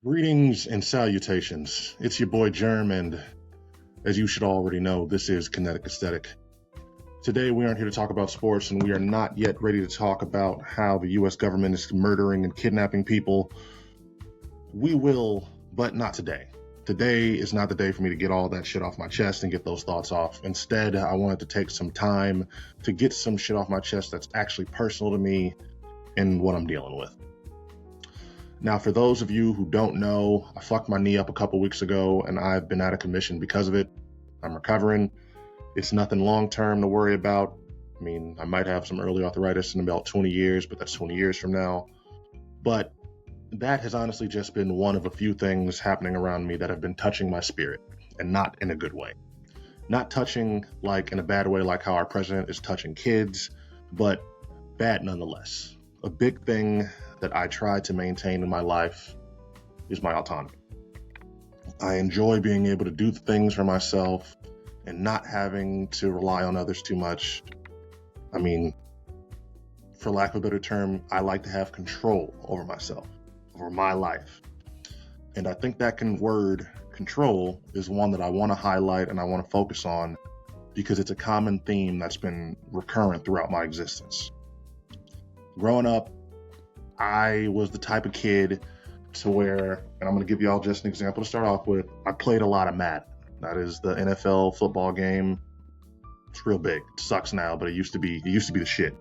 Greetings and salutations. It's your boy Germ, and as you should already know, this is Kinetic Aesthetic. Today, we aren't here to talk about sports, and we are not yet ready to talk about how the U.S. government is murdering and kidnapping people. We will, but not today. Today is not the day for me to get all that shit off my chest and get those thoughts off. Instead, I wanted to take some time to get some shit off my chest that's actually personal to me and what I'm dealing with. Now, for those of you who don't know, I fucked my knee up a couple weeks ago and I've been out of commission because of it. I'm recovering. It's nothing long-term to worry about. I mean, I might have some early arthritis in about 20 years, but that's 20 years from now. But that has honestly just been one of a few things happening around me that have been touching my spirit, and not in a good way. Not touching like in a bad way, like how our president is touching kids, but bad nonetheless. A big thing that I try to maintain in my life is my autonomy. I enjoy being able to do things for myself and not having to rely on others too much. I mean, for lack of a better term, I like to have control over myself, over my life. And I think that word control is one that I want to highlight and I want to focus on because it's a common theme that's been recurrent throughout my existence. Growing up, I was the type of kid to where, and I'm going to give y'all just an example to start off with, I played a lot of Madden. That is the NFL football game. It's real big. It sucks now, but it used to be the shit.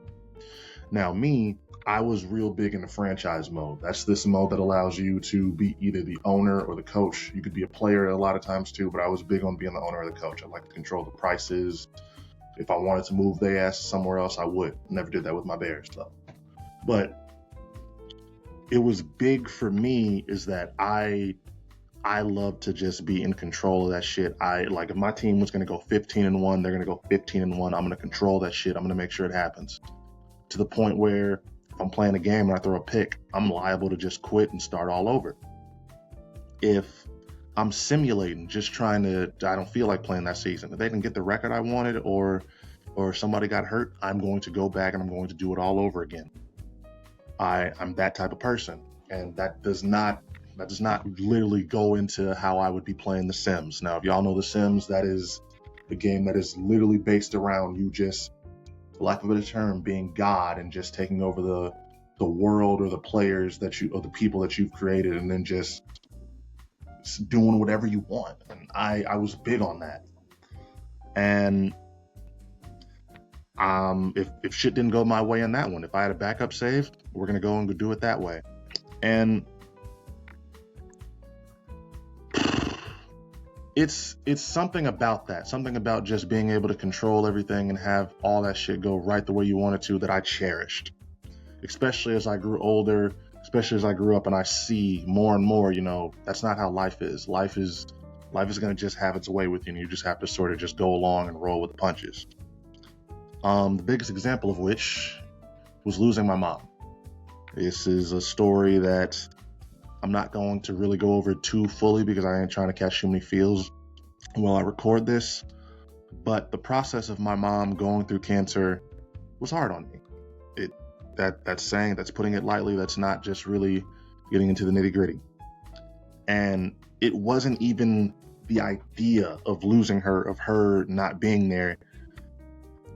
Now me, I was real big in the franchise mode. That's this mode that allows you to be either the owner or the coach. You could be a player a lot of times too, but I was big on being the owner or the coach. I like to control the prices. If I wanted to move their ass somewhere else, I would. Never did that with my Bears though. But it was big for me is that I love to just be in control of that shit. Like if my team was going to go 15-1, they're going to go 15-1. I'm going to control that shit. I'm going to make sure it happens to the point where if I'm playing a game and I throw a pick, I'm liable to just quit and start all over. If I'm simulating, just trying to, I don't feel like playing that season. If they didn't get the record I wanted or somebody got hurt, I'm going to go back and I'm going to do it all over again. I'm that type of person, and that does not literally go into how I would be playing The Sims. Now, if y'all know The Sims, that is the game that is literally based around you just, for lack of a better term, being God and just taking over the world or the players or the people that you've created, and then just doing whatever you want. And I was big on that. And if shit didn't go my way on that one, if I had a backup save, we're gonna go and do it that way. And it's something about that, something about just being able to control everything and have all that shit go right the way you want it to, that I cherished. Especially as I grew older, especially as I grew up and I see more and more, that's not how life is. Life is gonna just have its way with you, and you just have to sort of just go along and roll with the punches. The biggest example of which was losing my mom. This is a story that I'm not going to really go over too fully because I ain't trying to catch too many feels while I record this. But the process of my mom going through cancer was hard on me. That's putting it lightly. That's not just really getting into the nitty-gritty. And it wasn't even the idea of losing her, of her not being there.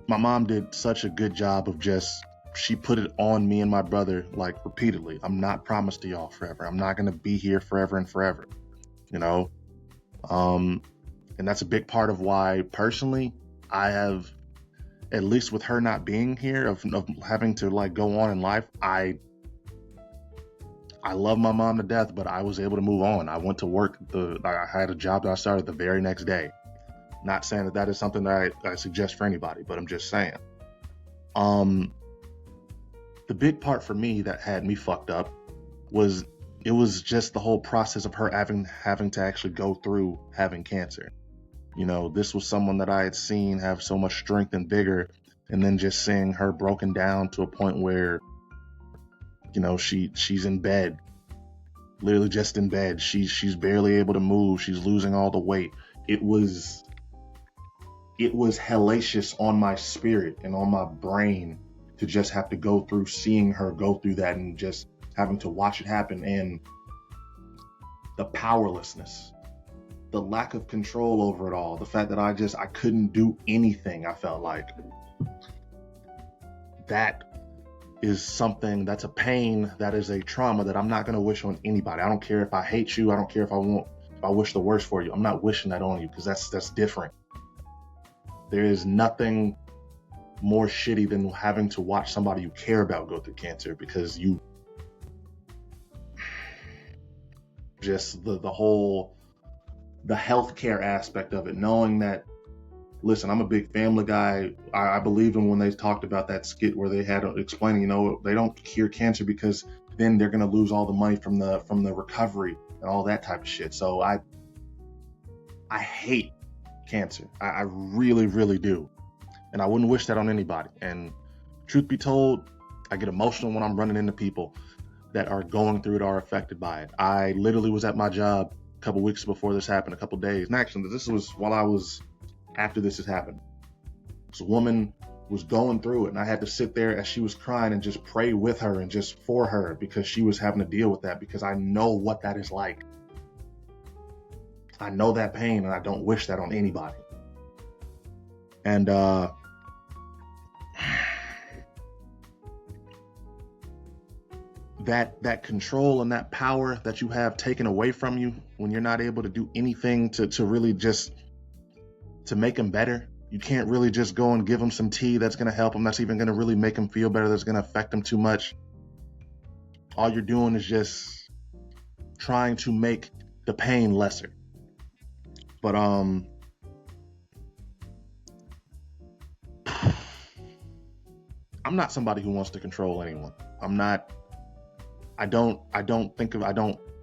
My mom did such a good job of she put it on me and my brother, like, repeatedly. I'm not promised to y'all forever. I'm not going to be here forever and forever, and that's a big part of why, personally, I have, at least with her not being here, of having to, like, go on in life, I love my mom to death, but I was able to move on. I went to work. I had a job that I started the very next day. Not saying that is something that I suggest for anybody, but I'm just saying. The big part for me that had me fucked up was just the whole process of her having to actually go through having cancer. This was someone that I had seen have so much strength and vigor, and then just seeing her broken down to a point where, she's in bed, literally just in bed. She's barely able to move. She's losing all the weight. It was hellacious on my spirit and on my brain to just have to go through seeing her go through that and just having to watch it happen. And the powerlessness, the lack of control over it all, the fact that I couldn't do anything. I felt like that is something that's a pain, that is a trauma that I'm not going to wish on anybody. I don't care if I hate you. I don't care if I wish the worst for you. I'm not wishing that on you, because that's different. There is nothing more shitty than having to watch somebody you care about go through cancer, because you just the healthcare aspect of it, knowing that, listen, I'm a big Family Guy. I believe in when they talked about that skit where they had explaining, they don't cure cancer because then they're going to lose all the money from the recovery and all that type of shit. So I hate cancer. I really, really do. And I wouldn't wish that on anybody. And truth be told, I get emotional when I'm running into people that are going through it, are affected by it. I literally was at my job a couple weeks before this happened, a couple days. And actually, this was after this has happened. This woman was going through it, and I had to sit there as she was crying and just pray with her and just for her, because she was having to deal with that, because I know what that is like. I know that pain, and I don't wish that on anybody. And that control and that power that you have taken away from you when you're not able to do anything to really just to make them better. You can't really just go and give them some tea that's going to help them, that's even going to really make them feel better, that's going to affect them too much. All you're doing is just trying to make the pain lesser. But I'm not somebody who wants to control anyone. I don't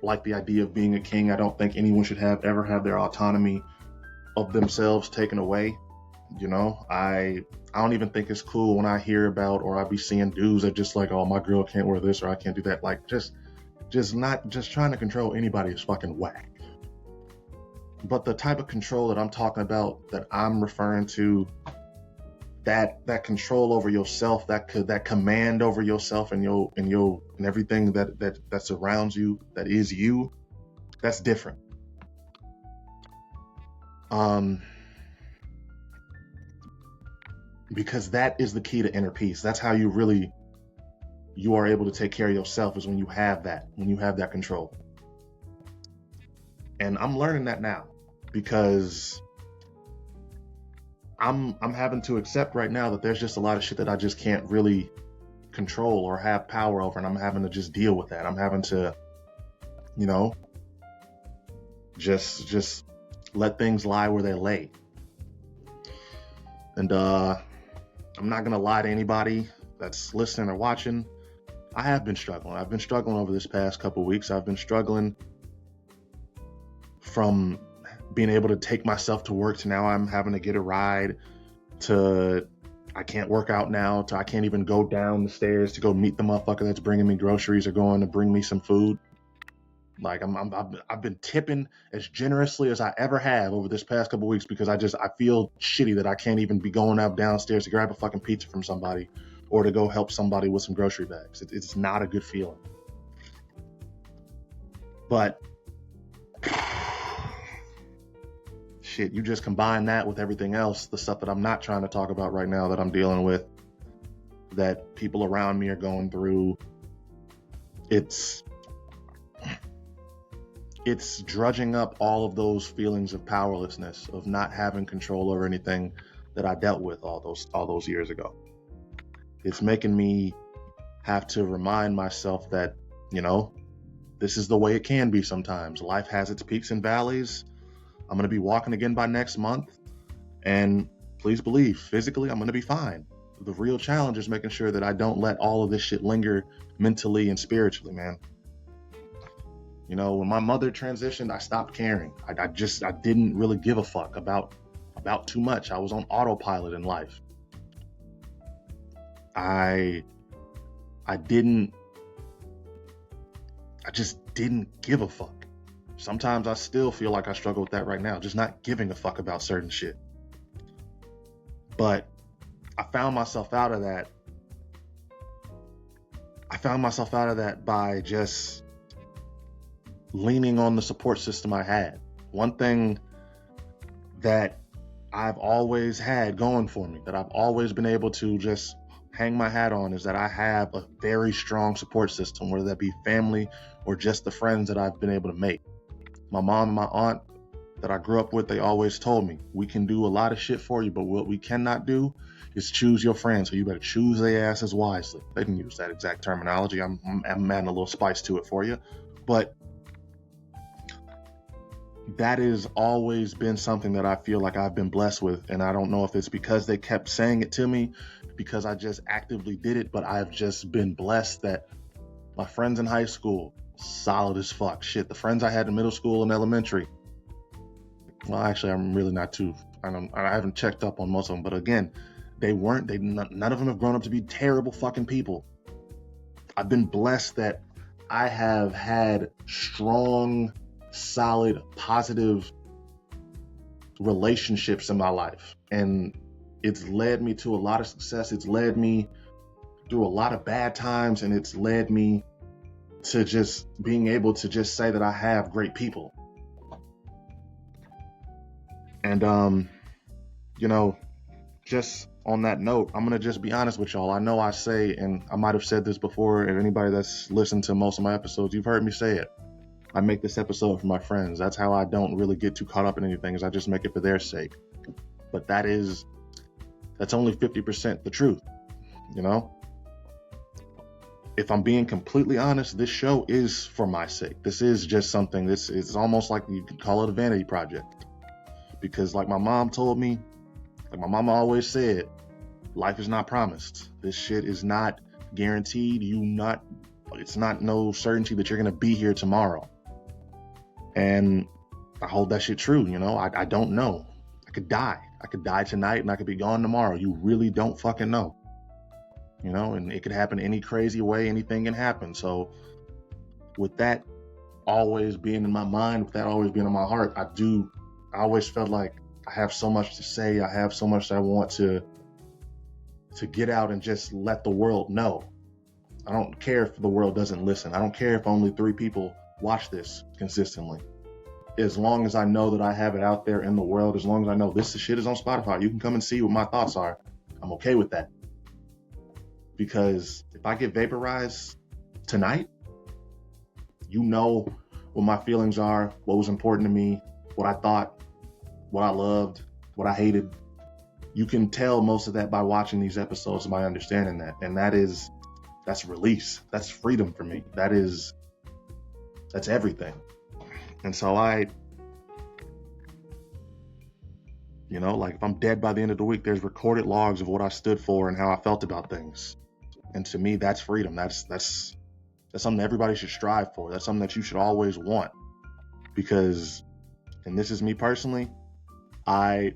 like the idea of being a king. I don't think anyone should ever have their autonomy of themselves taken away. I don't even think it's cool when I hear about, or I be seeing dudes that just like, oh, my girl can't wear this, or I can't do that. Like, just trying to control anybody is fucking whack. But the type of control that I'm talking about, that I'm referring to, that control over yourself, that command over yourself and everything that surrounds you, that is you, that's different. Because that is the key to inner peace. That's how you are able to take care of yourself, is when you have that control. And I'm learning that now, because I'm having to accept right now that there's just a lot of shit that I just can't really control or have power over, and I'm having to just deal with that. I'm having to, just let things lie where they lay. And I'm not gonna lie to anybody that's listening or watching. I have been struggling. I've been struggling over this past couple of weeks. I've been struggling from being able to take myself to work to now I'm having to get a ride, to I can't work out now, to I can't even go down the stairs to go meet the motherfucker that's bringing me groceries or going to bring me some food. Like I've been tipping as generously as I ever have over this past couple of weeks, because I feel shitty that I can't even be going out downstairs to grab a fucking pizza from somebody or to go help somebody with some grocery bags. It's not a good feeling. But shit, you just combine that with everything else, the stuff that I'm not trying to talk about right now that I'm dealing with, that people around me are going through. It's drudging up all of those feelings of powerlessness, of not having control over anything that I dealt with all those years ago. It's making me have to remind myself that, this is the way it can be sometimes. Life has its peaks and valleys. I'm going to be walking again by next month. And please believe, physically, I'm going to be fine. The real challenge is making sure that I don't let all of this shit linger mentally and spiritually, man. When my mother transitioned, I stopped caring. I didn't really give a fuck about too much. I was on autopilot in life. I just didn't give a fuck. Sometimes I still feel like I struggle with that right now, just not giving a fuck about certain shit. But I found myself out of that. by just leaning on the support system I had. One thing that I've always had going for me, that I've always been able to just hang my hat on, is that I have a very strong support system, whether that be family or just the friends that I've been able to make. My mom and my aunt that I grew up with, they always told me, we can do a lot of shit for you, but what we cannot do is choose your friends, so you better choose their asses wisely. They didn't use that exact terminology. I'm adding a little spice to it for you. But that has always been something that I feel like I've been blessed with. And I don't know if it's because they kept saying it to me, because I just actively did it, but I've just been blessed that my friends in high school, solid as fuck. Shit, the friends I had in middle school and elementary, well, actually, I'm really not too, I haven't checked up on most of them, but again, none of them have grown up to be terrible fucking people. I've been blessed that I have had strong, solid, positive relationships in my life. And it's led me to a lot of success. It's led me through a lot of bad times, and it's led me to just being able to just say that I have great people. And, just on that note, I'm going to just be honest with y'all. I know I say, and I might have said this before, and anybody that's listened to most of my episodes, you've heard me say it. I make this episode for my friends. That's how I don't really get too caught up in anything, is I just make it for their sake. But that's only 50% the truth, If I'm being completely honest, this show is for my sake. This is just something, this is almost like you could call it a vanity project. Because like my mom told me, like my mama always said, life is not promised. This shit is not guaranteed. It's not no certainty that you're going to be here tomorrow. And I hold that shit true. I don't know. I could die. I could die tonight and I could be gone tomorrow. You really don't fucking know. And it could happen any crazy way. Anything can happen. So with that always being in my mind, with that always being in my heart, I always felt like I have so much to say. I have so much that I want to get out and just let the world know. I don't care if the world doesn't listen. I don't care if only 3 people watch this consistently. As long as I know that I have it out there in the world, as long as I know this shit is on Spotify, you can come and see what my thoughts are. I'm okay with that. Because if I get vaporized tonight, what my feelings are, what was important to me, what I thought, what I loved, what I hated. You can tell most of that by watching these episodes and by understanding that. And that's release. That's freedom for me. That's everything. And so like if I'm dead by the end of the week, there's recorded logs of what I stood for and how I felt about things. And to me, that's freedom. That's something everybody should strive for. That's something that you should always want. Because, and this is me personally, I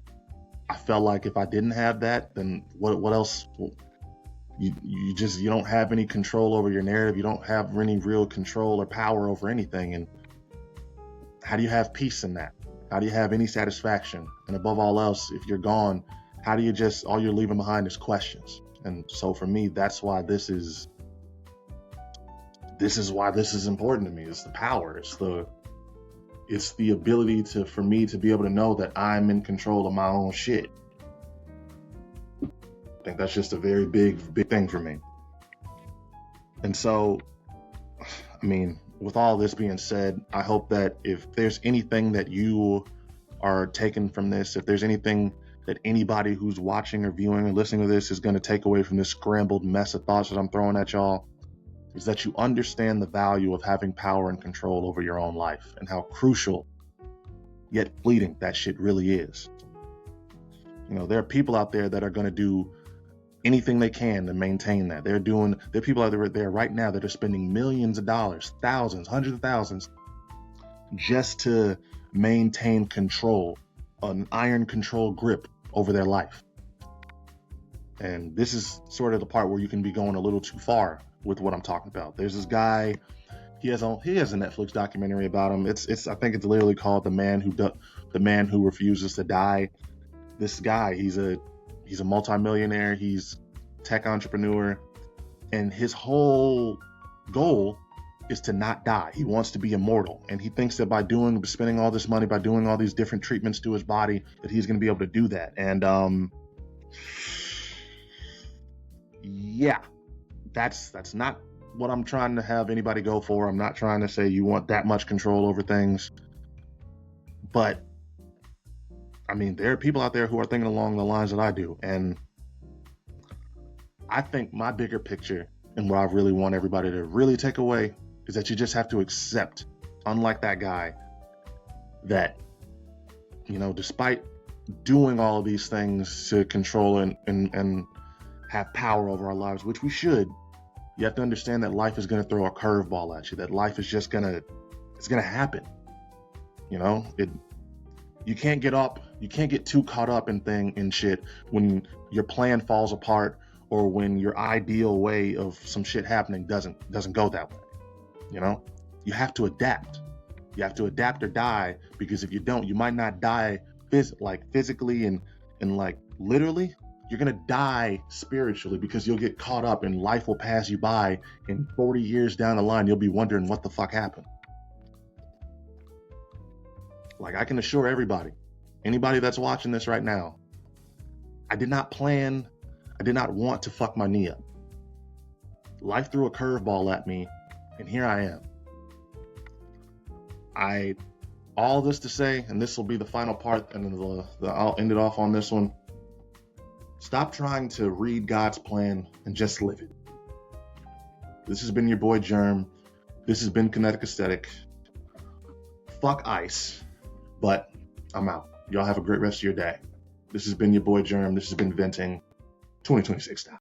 felt like if I didn't have that, then what else? You don't have any control over your narrative. You don't have any real control or power over anything. And how do you have peace in that? How do you have any satisfaction? And above all else, if you're gone, how do you all you're leaving behind is questions? And so for me, that's why this is why this is important to me. It's the power. It's the ability for me to be able to know that I'm in control of my own shit. I think that's just a very big thing for me. And so, with all this being said, I hope that if there's anything that you are taking from this, if there's anything that anybody who's watching or viewing or listening to this is going to take away from this scrambled mess of thoughts that I'm throwing at y'all, is that you understand the value of having power and control over your own life and how crucial yet fleeting that shit really is. There are people out there that are going to do anything they can to maintain that. There are people out there right now that are spending millions of dollars, thousands, hundreds of thousands, just to maintain control, an iron control grip over their life. And this is sort of the part where you can be going a little too far with what I'm talking about. There's this guy, he has a Netflix documentary about him. I think it's literally called The Man Who Refuses to Die. This guy, he's a multimillionaire, he's a tech entrepreneur, and his whole goal is to not die. He wants to be immortal. And he thinks that by spending all this money, by doing all these different treatments to his body, that he's going to be able to do that. And yeah, that's not what I'm trying to have anybody go for. I'm not trying to say you want that much control over things. But I mean, there are people out there who are thinking along the lines that I do. And I think my bigger picture and what I really want everybody to really take away is that you just have to accept, unlike that guy, that, you know, despite doing all of these things to control and have power over our lives, which we should, you have to understand that life is going to throw a curveball at you, that life is just it's going to happen. You know, you can't get too caught up in shit when your plan falls apart or when your ideal way of some shit happening doesn't go that way. You know, you have to adapt. You have to adapt or die, because if you don't, you might not die physically and like literally. You're going to die spiritually, because you'll get caught up and life will pass you by, and 40 years down the line, you'll be wondering what the fuck happened. Like, I can assure anybody that's watching this right now, I did not want to fuck my knee up. Life threw a curveball at me, and here I am. All this to say, and this will be the final part, and then I'll end it off on this one. Stop trying to read God's plan and just live it. This has been your boy Germ. This has been Kinetic Aesthetic. Fuck ice, but I'm out. Y'all have a great rest of your day. This has been your boy Germ. This has been Venting 2026 style.